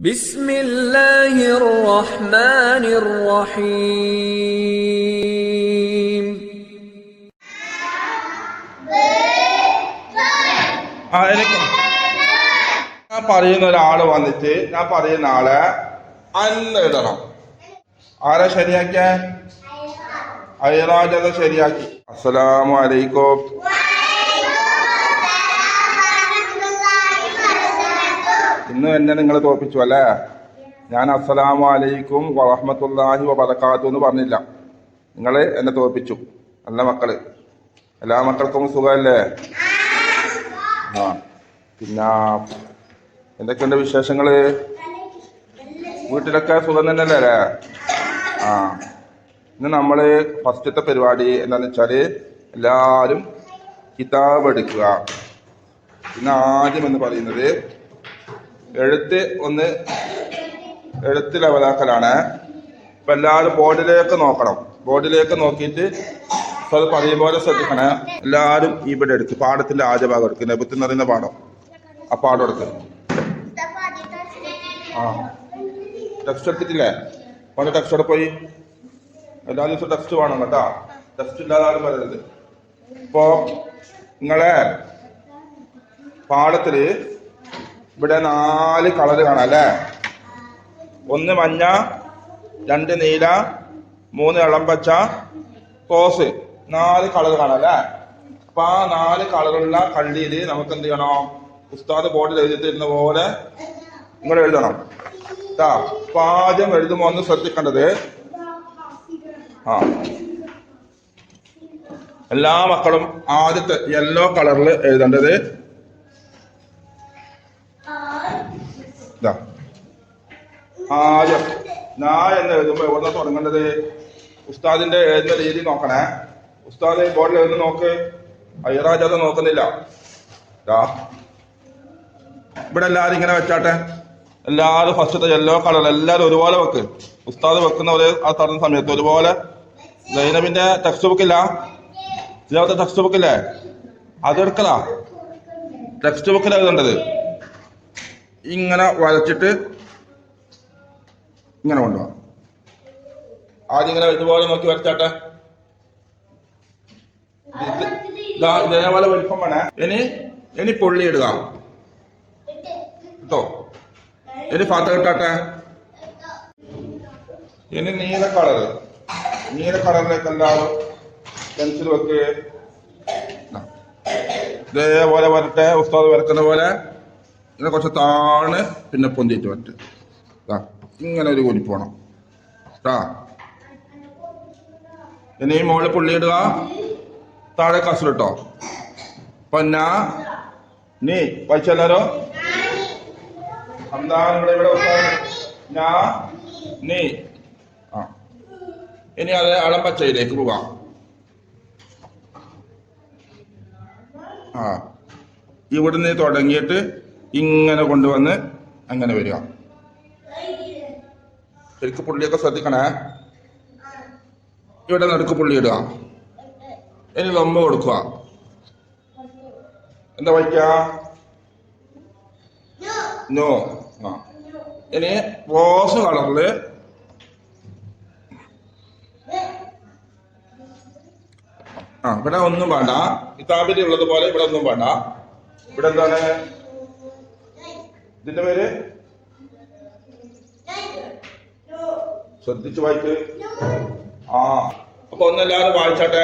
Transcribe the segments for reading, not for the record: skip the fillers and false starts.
بسم الله الرحمن الرحيم. ഞാൻ പറയുന്ന ഒരാള് വന്നിട്ട് ഞാൻ പറയുന്ന ആളെ അന്ന് എഴുതണം. ആരാ ശരിയാക്കിയ? അയറാജത ശരിയാക്കി. അസ്സലാമു അലൈക്കും. ഇന്ന് എന്നെ നിങ്ങൾ തോൽപ്പിച്ചു അല്ലേ? ഞാൻ അസ്സലാമു അലൈക്കും വറഹ്മത്തുള്ളാഹി വബറകാതുഹു എന്ന് പറഞ്ഞില്ല. നിങ്ങൾ എന്നെ തോൽപ്പിച്ചു. നല്ല മക്കള്, എല്ലാ മക്കൾക്കും സുഖമല്ലേ? ആ, പിന്നെ എന്തൊക്കെയുണ്ട് വിശേഷങ്ങള്? വീട്ടിലൊക്കെ സുഖം തന്നെയല്ലേ അല്ലേ? ആ, ഇന്ന് നമ്മള് ഫസ്റ്റത്തെ പരിപാടി എന്താന്ന് വെച്ചാല് എല്ലാവരും കിതാബ് എടുക്കുക. പിന്നെ ആദ്യം എന്ന് പറയുന്നത് എഴുത്ത് ലെവലാക്കലാണ്. ഇപ്പൊ എല്ലാവരും ബോർഡിലേക്ക് നോക്കണം. ബോർഡിലേക്ക് നോക്കിയിട്ട് അത് പറയും പോലെ ശ്രദ്ധിക്കണേ. എല്ലാവരും ഇവിടെ എടുത്ത് പാഠത്തിന്റെ ആദ്യ ഭാഗം എടുക്കുക. നെബത്ത് എന്ന് പറയുന്ന പാഠം, ആ പാഠം എടുക്കുക. ആ, ടെക്സ്റ്റ് എടുത്തിട്ടില്ലേ? കൊണ്ട് ടെക്സ്റ്റ് അവിടെ പോയി. എല്ലാ ദിവസവും ടെക്സ്റ്റ് വേണം കേട്ടോ. ടെക്സ്റ്റ് ഇല്ലാതെ ആരും പറയരുത്. ഇപ്പോ നിങ്ങളെ പാഠത്തില് ഇവിടെ 4 കളർ കാണാം അല്ലേ? 1 മഞ്ഞ, 2 നീല, 3 ഇളം പച്ച, റോസ്, 4 കളർ കാണാം അല്ലേ? അപ്പൊ ആ 4 കളറുള്ള കള്ളിയിൽ നമുക്ക് എന്ത് ചെയ്യണം? ഉസ്താദ് ബോർഡിൽ എഴുതിയിരുന്ന പോലെ നിങ്ങൾ എഴുതണം കേട്ടാ. അപ്പൊ ആദ്യം എഴുതുമ്പോ ഒന്ന് ശ്രദ്ധിക്കേണ്ടത്, ആ, എല്ലാ മക്കളും ആദ്യത്തെ യെല്ലോ കളറിൽ എഴുതേണ്ടത് ആദ്യം ഞാൻ എന്ന് എഴുതുമ്പോ എവിടെ തുടങ്ങേണ്ടത്? ഉസ്താദിന്റെ എഴുതുന്ന രീതി നോക്കണേ. ഉസ്താദ് ബോർഡിൽ എഴുതുന്ന നോക്ക്. അയ്യറാജ് അത് നോക്കുന്നില്ല. ഇവിടെ എല്ലാരും ഇങ്ങനെ വെച്ചാട്ടെ. എല്ലാരും ഫസ്റ്റത്തെ യെല്ലോ കളർ എല്ലാരും ഒരുപോലെ വെക്ക്. ഉസ്താദ് വെക്കുന്ന ഒരു ആ തരുന്ന സമയത്ത് ഒരുപോലെ. സൈനബിന്റെ ടെക്സ്റ്റ് ബുക്കില്ല, ഇതിനകത്ത് ടെക്സ്റ്റ് ബുക്കില്ലേ? അതെടുക്കലാ. ടെക്സ്റ്റ് ബുക്കിൽ എഴുതേണ്ടത് ഇങ്ങനെ വരച്ചിട്ട് ഇങ്ങനെ കൊണ്ടുപോവാം. ആദ്യം ഇങ്ങനെ ഇതുപോലെ നോക്കി വരച്ചാട്ടെ. ഇതേപോലെ വലിപ്പം വേണേ. ഇനി പൊള്ളി ഇടുക കേട്ടോ. ഇനി ഫാത്ത കിട്ടാട്ടെ. ഇനി നീല കളറിലേക്ക് എല്ലാവരും പെൻസിൽ വെക്ക്. ഇതേപോലെ വരട്ടെ. ഉസ്താദ് വരക്കുന്ന പോലെ ഇങ്ങനെ കുറച്ച് താണ് പിന്നെ പൊന്തിയിട്ട് വരട്ടെ. ഇങ്ങനെ ഒരു കൂടി പോണം കേട്ടാ. ഇനി മുകളിൽ പുള്ളിയിടുക, താഴെ കസറിട്ടോ. അപ്പൊ നീ വായിച്ചല്ലാരോ? ഇവിടെ നീ. ആ, ഇനി അത് അളം പച്ചയിലേക്ക് പോവാം. ആ, ഇവിടുന്ന് തുടങ്ങിയിട്ട് ഇങ്ങനെ കൊണ്ടുവന്ന് അങ്ങനെ വരിക. ശരിക്കും പുള്ളിയൊക്കെ ശ്രദ്ധിക്കണേ. ഇവിടെ നടുക്ക് പുള്ളി ഇടുക. ഇനി ലംബ കൊടുക്കുക. എന്താ വായിക്ക? നോ. ആ, ഇനി റോസ് കളറില് ഇവിടെ ഒന്നും വേണ്ട. കിതാബിൽ ഉള്ളത് പോലെ ഇവിടെ ഒന്നും വേണ്ട. ഇവിടെ എന്താണ് ഇതിന്റെ പേര്? ശ്രദ്ധിച്ചു വായിക്ക്. ആ, അപ്പൊ ഒന്നെല്ലാരും വായിച്ചാട്ടെ.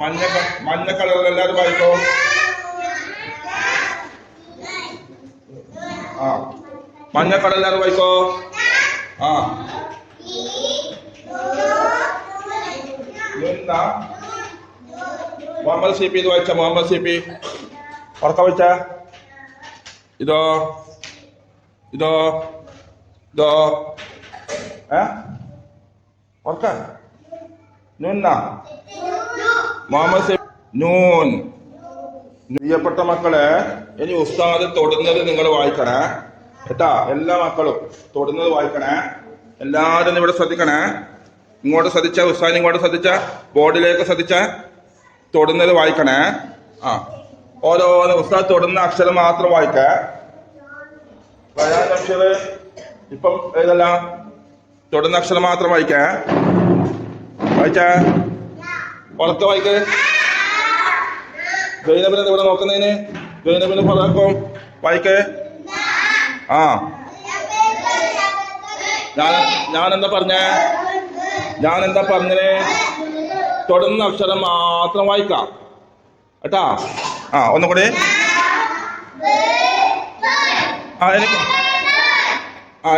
മഞ്ഞ കളറിൽ എല്ലാരും വായിക്കോ. ആ, മഞ്ഞ കളർ എല്ലാരും വായിക്കോ. ആ, മുഹമ്മദ് സിപി ഇത് വായിച്ച. മുഹമ്മദ് സിപി ഉറക്ക വായിച്ച. ഇതോ ഓർക്ക. മുഹമ്മദ് സിപി നൂൻ. പ്രിയപ്പെട്ട മക്കളെ, ഇനി ഉസ്താദ് തൊടുന്നത് നിങ്ങൾ വായിക്കണേ കേട്ടാ. എല്ലാ മക്കളും തൊടുന്നത് വായിക്കണേ. എല്ലാവരും ഇവിടെ ശ്രദ്ധിക്കണേ. ഇങ്ങോട്ട് ശ്രദ്ധിച്ച, ഉസ്താദിന് ഇങ്ങോട്ട് ശ്രദ്ധിച്ച, ബോർഡിലേക്ക് ശ്രദ്ധിച്ച, തൊടുന്നത് വായിക്കണേ. ആ, ഓരോരോ ഉസ്താദ് തൊടുന്ന അക്ഷരം മാത്രം വായിക്കേ. ഇപ്പം ഏതല്ല തൊടുന്ന അക്ഷരം മാത്രം വായിക്കേ. വായിച്ചേ, ഉറക്കെ വായിക്കേ. ഗൈനബിനെ ഇവിടെ നോക്കുന്നതിന് ഗൈനബിന് പറയാക്കും വായിക്കേ. ആ ഞാനെന്താ പറഞ്ഞേ തൊടുന്ന അക്ഷരം മാത്രം വായിക്കാം കേട്ടാ. ആ ഒന്നും കൂടി.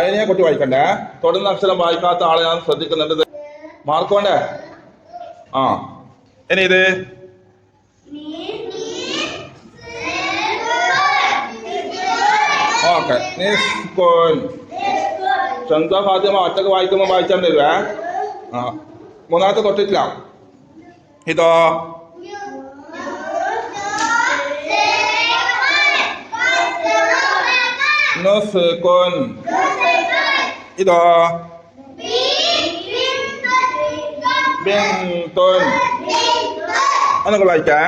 ഇനി ഞാൻ കുട്ടി വായിക്കണ്ടേ. തൊടുന്ന അക്ഷരം വായിക്കാത്ത ആളെ ഞാൻ ശ്രദ്ധിക്കുന്നുണ്ട്. മാർക്ക് വേണ്ടേ? ആ ഇനി ഇത് ഓക്കെ. ഷംസ ഫാത്തിമ ഒറ്റക്ക് വായിക്കുമ്പോൾ വായിച്ചാൽ തരുവേ. ആ മൂന്നാമത്തെ തൊട്ടിട്ടില്ല. ഇതോ നുസ്കുൻ. ഇതോ ബിന്തുൻ. ഒന്നൊക്കെ വായിക്കാ.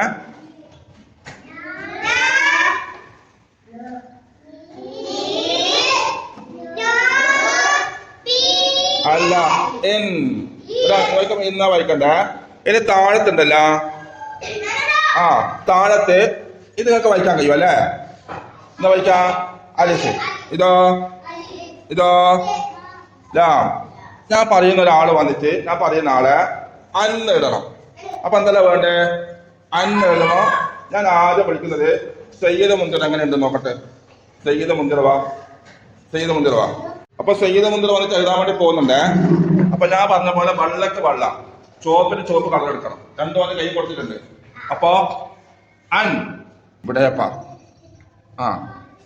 അല്ല ഇന്നാ വായിക്കണ്ടേ. ഇനി താഴത്തുണ്ടല്ലോ. ആ താഴത്ത് ഇത് നിങ്ങൾക്ക് വായിക്കാൻ കഴിയും അല്ലേ? എന്താ വായിക്കാ? അലിഫ്. ഇതോ ലാം. ഞാൻ പറയുന്ന ഒരാൾ വന്നിട്ട് ഞാൻ പറയുന്ന ആളെ അന്ന് എഴുതണം. അപ്പൊ എന്തല്ല വേണ്ടേ? അന്ന് എഴുതണോ? ഞാൻ ആദ്യം വിളിക്കുന്നത് സയ്യിദ് മുന്തിർ എങ്ങനെ ഉണ്ട് നോക്കട്ടെ. സയ്യിദ് മുന്തിർ വാ. അപ്പൊ സയ്യിദ് മുന്തിർ വന്നിട്ട് എഴുതാൻ വേണ്ടി പോകുന്നുണ്ടേ. അപ്പൊ ഞാൻ പറഞ്ഞ പോലെ വെള്ളക്ക് വെള്ള, ചുവപ്പിന് ചുവപ്പ് കളർ എടുക്കണം. രണ്ടു വന്ന് കൈ കൊടുത്തിട്ടുണ്ട്. അപ്പൊ അൻ ഇവിടെയപ്പ. ആ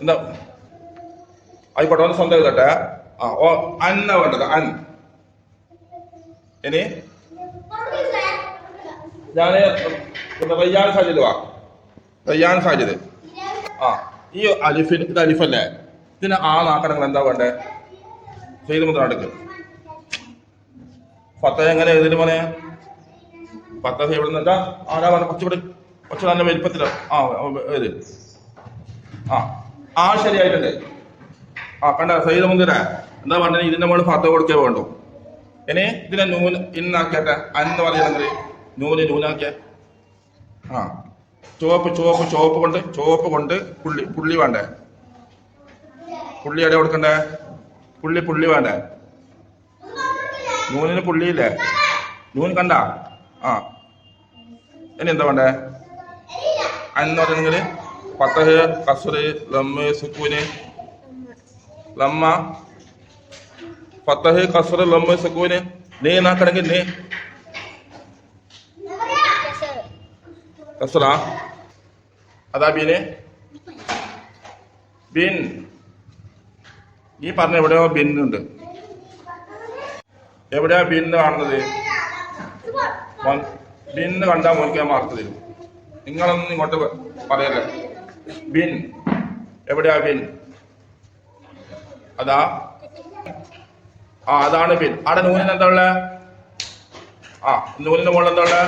എന്താ ആയിക്കോട്ടെ, ഒന്ന് സ്വന്തം എഴുതട്ടെ. ആ ഓ അന്ന വേണ്ടത് അൻ. ഇനി ഞാന് റയ്യാൻ സാജിദ് വാ. റയ്യാൻ സാജിദ്. ആ ഈ അലിഫിന് ഇത് അലിഫല്ലേ? ഇതിന് ആ നാക്കടങ്ങൾ എന്താ വേണ്ടേ? ചെയ്ത് മുതൽ അടുക്ക്. ഫത്തഹ എങ്ങനെ എഴുതിട്ട് പോലെ? ഫത്തഹ എവിടെ നിന്നാ? ആരാ പറഞ്ഞ കുറച്ചുകൂടെ നല്ല വലിപ്പത്തില. ആ ഏത്? ആ ശരിയായിട്ടുണ്ട്. ആ കണ്ട സയ്യിദ് മുന്തിര എന്താ പറഞ്ഞത്? ഇതിന്റെ മുകളിൽ ഫത്തഹ കൊടുക്കേ വേണ്ടു. ഇനി ഇതിനെ നൂന് ഇന്നാക്കിയാട്ടെ. അന്ന് പറയണെങ്കിൽ നൂനാക്കിയ. ആ ചുവപ്പ് കൊണ്ട് പുള്ളി വേണ്ടേ? പുള്ളി എവിടെ കൊടുക്കണ്ടേ? പുള്ളി വേണ്ടേ? നൂനിന് പുള്ളിയില്ലേ? നൂൻ കണ്ട. ആ ഇനി എന്താ വേണ്ടേ? അന്ന് പറയണെങ്കിൽ ഫത്തഹ്, കസ്റ്, ലമ്മ്, സുക്കൂന്. ലമ്മ, ഫത്തഹ്, കസ്റ്, ലമ്മ്, സുക്കൂന്. നീ നാക്കണമെങ്കിൽ നീ കസ്റാ. അതാ ബീന്. ബിൻ ഈ പറഞ്ഞ എവിടെയോ ബിന്നുണ്ട്. എവിടെയാ ബിന്ന് കാണുന്നത്? ബിന്ന് കണ്ടാൽ മോനിക്കാൻ മാർക്ക് തരും. നിങ്ങളൊന്നും ഇങ്ങോട്ട് പറയല്ലേ. ബിൻ എവിടെയാ ബിൻ? അതാ. ആ അതാണ് ബിൻ. അവിടെ നൂനിന് എന്താ ഉള്ളത്? ആ നൂനിന്റെ മുകളിൽ എന്താ ഉള്ളത്?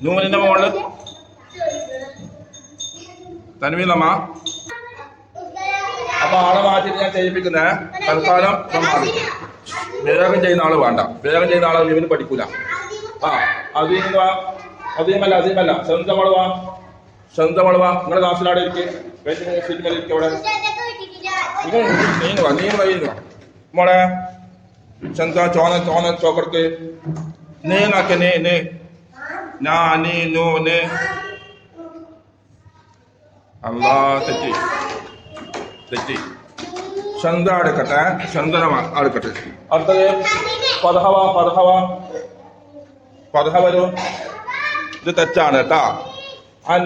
നൂനിന്റെ മുകളിൽ തൻവീനമ്മ. അപ്പൊ ആളെ മാറ്റിട്ട് ഞാൻ ചെയ്യിപ്പിക്കുന്നേ. തൽക്കാലം വേഗം ചെയ്യുന്ന ആള് വേണ്ട. വേഗം ചെയ്യുന്ന ആളെ ഇവന് പഠിക്കൂല. ആ അധികമല്ല സ്വന്തമളവാ. നിങ്ങളുടെ ക്ലാസ്സിലാടെ ഇരിക്കും. അവിടെ നീ മോളെ ചന്ത ചോന ചോക്കർക്ക് നീനാക്കെ നീ ഞാ നീ നൂന്. അല്ലാ തെറ്റി. ചന്ത എടുക്കട്ടെ. ചന്ദന എടുക്കട്ടെ. അടുത്തത് പദഹ വരും. ഇത് തെറ്റാണ് കേട്ടാ. അൻ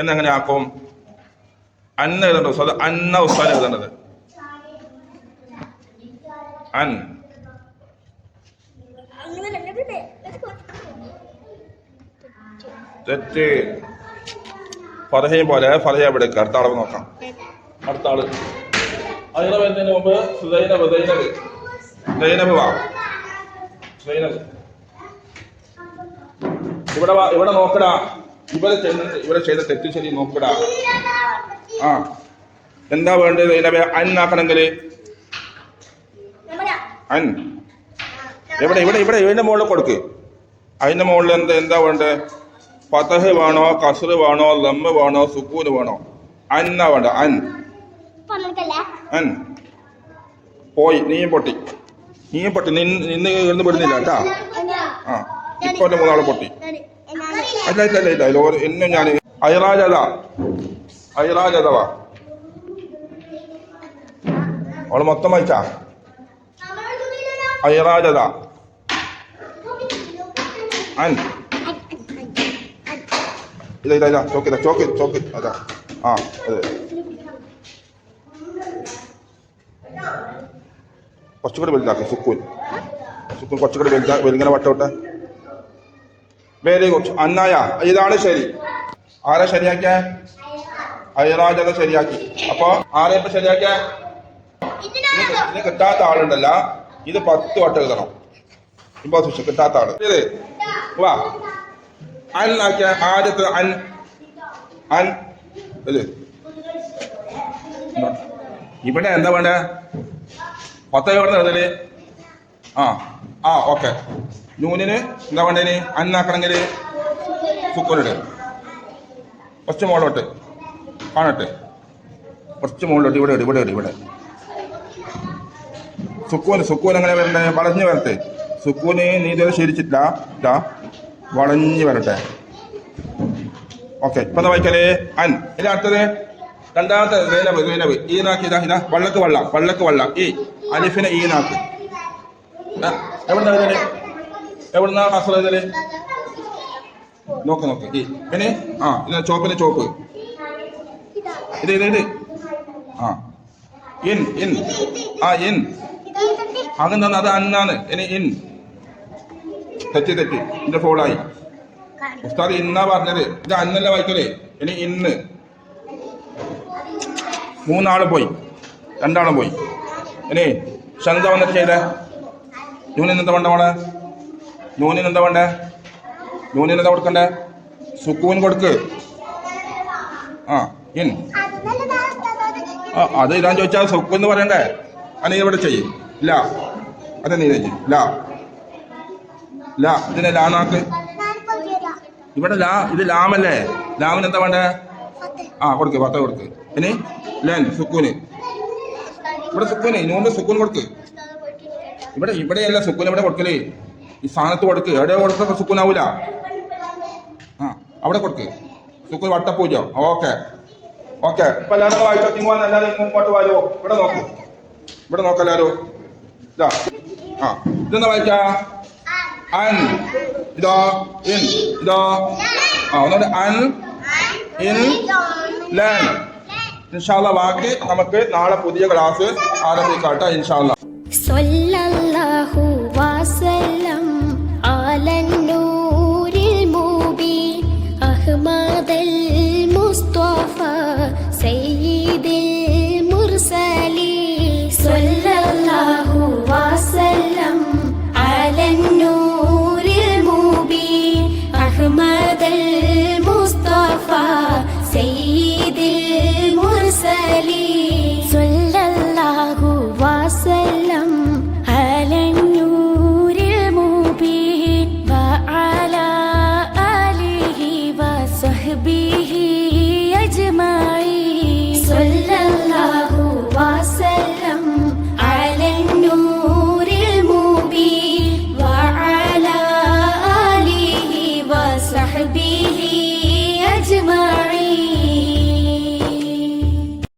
എന്നെങ്ങനെ ആക്കും? അന്ന എഴുതണ്ടോ? അന്ന ഉസ്താൻ എഴുതേണ്ടത്. അൻ തെറ്റ്. ഫതഹയും പോലെ ഫതഹ എവിടെ എടുക്കുക? അടുത്ത ആളെ നോക്കാം. അടുത്ത ആള് അതിനെ വരുന്നതിന് മുമ്പ് സൈനബ് വാ. ഇവിടെ വാ, ഇവിടെ നോക്കടാ. ഇവിടെ ചെയ്ത തെറ്റ് ശരി നോക്കടാ. ആ എന്താ വേണ്ടത് സൈനബേ? അന്നാക്കണമെങ്കിൽ അൻ എവിടെ ഇവിടെ ഇവിടെ ഇതിന്റെ മുകളിൽ കൊടുക്ക്. അതിന്റെ മുകളിൽ എന്താ വേണ്ടത്? ഫതഹ് വേണോ, കസ്റ് വേണോ, ലമ്മ് വേണോ, സുക്കൂന് വേണോ? അന്നാ വേണ്ട. അൻ അൻ പോയി. നീയും പൊട്ടി നിന്ന് ഇരുന്ന് പെടുന്നില്ല കേട്ടാ. ആ ഇപ്പൊ എന്റെ മൂന്നാള് പൊട്ടി. അല്ല എന്നും ഞാൻ ഐറാജതവാ അവള് മൊത്തം വായിച്ചാ. ഐറാജത അൻ ഇതാ ചോക്ക് അതാ. ആ അതെ കുറച്ചുകൂടി വലുതാക്കി. സുക്കൂൻ കുറച്ചുകൂടി വെലിങ്ങനെ വട്ടോട്ടെ. Very good. അന്നായ ഇതാണ് ശരി. ആരാ ശരിയാക്കിയ? ഐറാജത ശരിയാക്കി. അപ്പൊ ആരെ ഇപ്പൊ ശരിയാക്കിയ? ഇത് കിട്ടാത്ത ആളുണ്ടല്ല, ഇത് 10 വട്ടം എഴുതണം. ഇമ്പോസിഷൻ കിട്ടാത്ത ആള് ഇത് വാ. അൻ ആക്കിയ ആദ്യത്തെ അൻ അൻ ഇത് ഇവിടെ എന്താ വേണ്ട? 10 എവിടെ എഴുതല്? ആ ഓക്കെ. നൂനിന് എന്താ വേണ്ടേന്? അന്നാക്കണമെങ്കിൽ സുക്കൂനിട്. കുറച്ച് മുകളിലോട്ട് കാണട്ടെ. കുറച്ച് മുകളിലോട്ട് ഇവിടെ സുക്കൂൻ എങ്ങനെ വരണ്ടേ? വളഞ്ഞ് വരട്ടെ. സുക്കൂന് നീ ഇതുവരെ ശീലിച്ചിട്ടില്ല. വളഞ്ഞ് വരട്ടെ. ഓക്കെ. ഇപ്പൊ എന്താ വായിക്കല്? അൻ. ഇനി അടുത്തത് രണ്ടാമത്തെ സൈനബ്. ഈനാക്കി. ഇതാ വള്ളക്ക് വള്ള. ഈ അലിഫിനെ ഈനാക്ക്. എവിടുന്നാ കസ്റ എഴുതല്? നോക്ക്. ഈ പിന്നെ ഇത് ചോപ്പ്. ഇത് ആ ഇൻ ഇൻ അങ്ങനെ അത് അന്നാണ്. ഇനി ഇൻ തെറ്റി ഇതിന്റെ ഫോളായി. ഉസ്താദ് ഇന്നാ പറഞ്ഞത്. ഇത് അന്നല്ല വായിക്കലേ. ഇനി ഇന്ന്. 3 ആള് പോയി, 2 ആളും പോയി. ഇനി ഷന്ത വന്നിട്ട് ചെയ്തേ. നൂനിന് എന്താ വേണ്ടേ? നൂനിന് എന്താ കൊടുക്കണ്ടേ? സുക്കൂൻ കൊടുക്ക്. ഇൻ. അത് ഇതാൻ ചോദിച്ചാൽ സുക്കൂൻ എന്ന് പറയണ്ടേ? നീ ഇവിടെ ചെയ്യും. ഇല്ല അതെ നീ ചെയ്യും. ലാ ഇതിനെ ലാനാക്ക്. ഇവിടെ ഇത് ലാമല്ലേ? ലാമിന് എന്താ വേണ്ടേ? കൊടുക്ക്. 10 കൊടുക്ക്. ഇനി ലാൻ സുക്കൂന്. ഇവിടെ സുക്കൂന് നൂന്റെ സുക്കൂൻ കൊടുക്ക്. ഇവിടെയല്ല സുക്കൂൻ. ഇവിടെ കൊടുക്കലേ. ഈ സ്ഥാനത്ത് കൊടുക്ക്. എവിടെ കൊടുത്ത സുക്കൂനാവൂല. അവിടെ കൊടുക്ക്. സുക്കൂൻ വട്ടപ്പൂജ. ഓക്കെ. ഇപ്പൊ എല്ലാവരും വായിച്ചോ. എല്ലാവരും ഇങ്ങോട്ട് വരുമോ? ഇവിടെ നോക്കല്ലാരോ. ഇതെന്താ വായിക്കാ? അൻ. ഇതോ ഇൻ. ഇതോ ഒന്നുകൂടെ അൻ ഇൻ ലാൻ. ഇൻഷാല്ലാ ബാക്കി നമുക്ക് നാളെ പുതിയ ക്ലാസ് ആരംഭിക്കാട്ടെ. ഇൻഷാല്ലാ. സ്വല്ലല്ലാഹു വസല്ലം അലൻ നൂരിൽ മുബീൻ അഹ്മദൽ മുസ്തഫ സയ്യിദിൽ മുർസലീൻ. സ്വല്ലല്ലാഹു വസല്ലം അലൻ നൂരിൽ മുബീൻ അഹ്മദൽ മുസ്തഫ സയ്യിദിൽ മുർസലീൻ. സ്വല്ലല്ലാഹു വസല്ലം അലൻ നൂരിൽ മുബീൻ വഅലാ ആലിഹി വസഹ്ബിഹി